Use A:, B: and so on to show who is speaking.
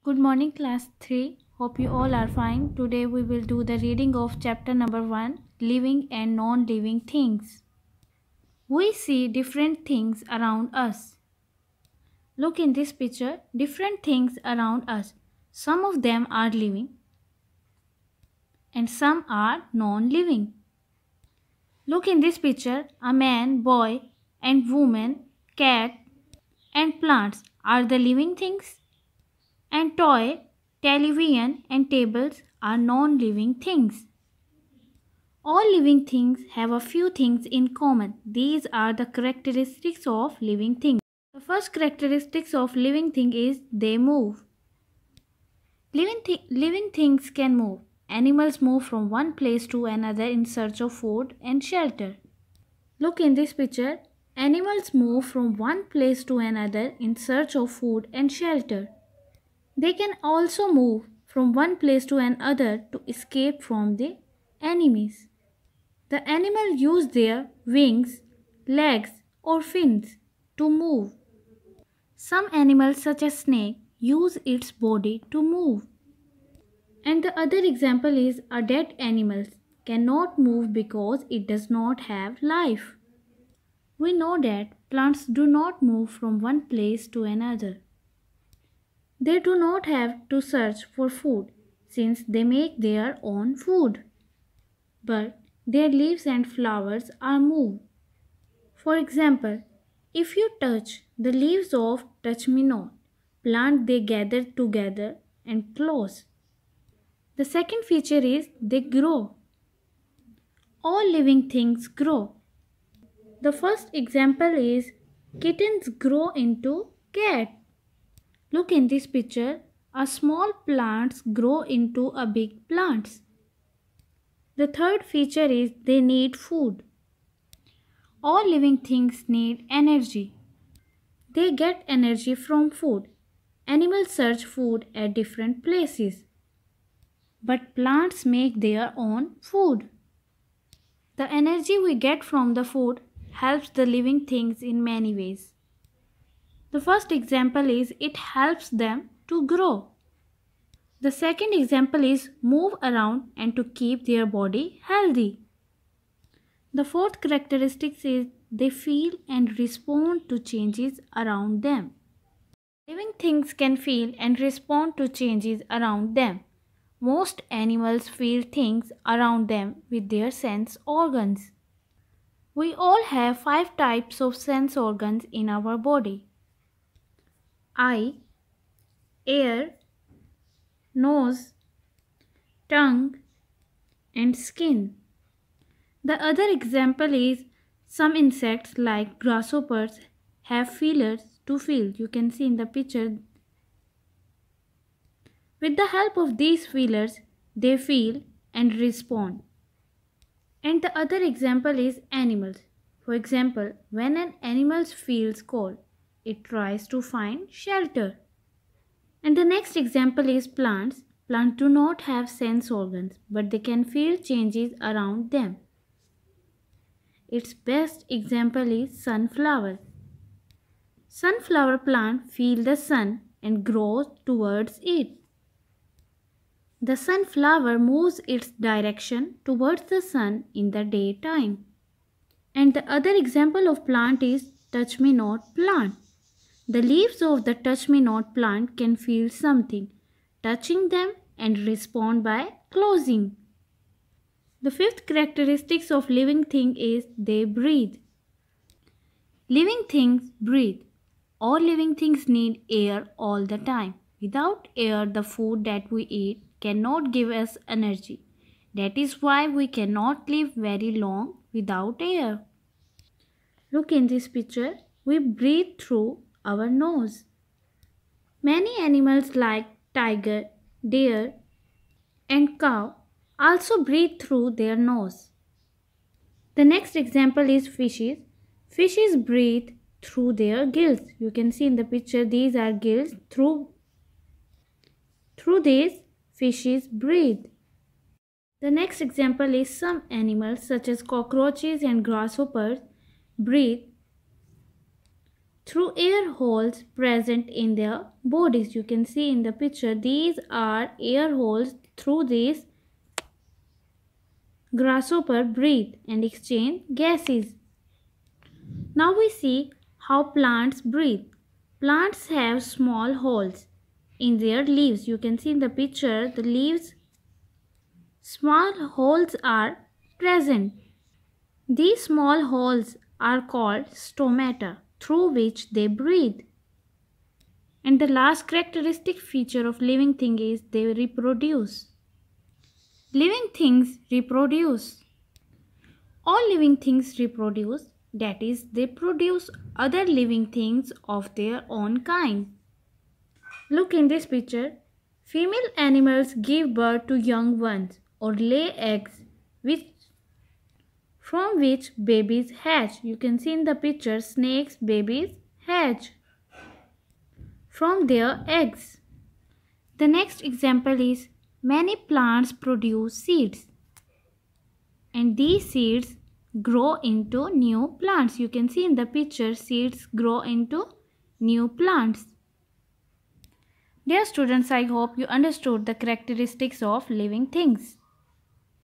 A: Good morning, class 3. Hope you all are fine. Today we will do the reading of chapter number 1, Living and Non-Living Things. We see different things around us. Look in this picture, different things around us. Some of them are living and some are non-living. Look in this picture, a man, boy and woman, cat and plants are the living things. And toy, television and tables are non-living things. All living things have a few things in common. These are the characteristics of living things. The first characteristics of living thing is they move. Living things can move. Animals move from one place to another in search of food and shelter. Look in this picture. Animals move from one place to another in search of food and shelter. They can also move from one place to another to escape from the enemies. The animal use their wings, legs or fins to move. Some animals such as snake use its body to move. And the other example is a dead animal cannot move because it does not have life. We know that plants do not move from one place to another. They do not have to search for food since they make their own food. But their leaves and flowers are moved. For example, if you touch the leaves of touch-me-not plant, they gather together and close. The second feature is they grow. All living things grow. The first example is kittens grow into cat. Look in this picture, a small plants grow into a big plants. The third feature is they need food. All living things need energy. They get energy from food. Animals search food at different places. But plants make their own food. The energy we get from the food helps the living things in many ways. The first example is it helps them to grow. The second example is move around and to keep their body healthy. The fourth characteristic is they feel and respond to changes around them. Living things can feel and respond to changes around them. Most animals feel things around them with their sense organs. We all have 5 types of sense organs in our body: eye, ear, nose, tongue, and skin. The other example is some insects like grasshoppers have feelers to feel. You can see in the picture. With the help of these feelers, they feel and respond. And the other example is animals. For example, when an animal feels cold, it tries to find shelter. And the next example is plants. Plants do not have sense organs, but they can feel changes around them. Its best example is sunflower. Sunflower plant feels the sun and grows towards it. The sunflower moves its direction towards the sun in the daytime. And the other example of plant is touch-me-not plant. The leaves of the touch-me-not plant can feel something, touching them and respond by closing. The fifth characteristics of living thing is they breathe. Living things breathe. All living things need air all the time. Without air, the food that we eat cannot give us energy. That is why we cannot live very long without air. Look in this picture. We breathe through our nose. Many animals like tiger, deer, and cow also breathe through their nose. The next example is fishes. Fishes breathe through their gills. You can see in the picture these are gills. Through these fishes breathe. The next example is some animals such as cockroaches and grasshoppers breathe through air holes present in their bodies. You can see in the picture, these are air holes. Through these, grasshopper breathe and exchange gases. Now we see how plants breathe. Plants have small holes in their leaves. You can see in the picture, the leaves, small holes are present. These small holes are called stomata, through which they breathe. And the last characteristic feature of living thing is they reproduce. Living things reproduce. All living things reproduce, that is, they produce other living things of their own kind. Look in this picture. Female animals give birth to young ones or lay eggs from which babies hatch. You can see in the picture, snakes babies hatch from their eggs. The next example is many plants produce seeds, and these seeds grow into new plants. You can see in the picture, seeds grow into new plants. Dear students, I hope you understood the characteristics of living things.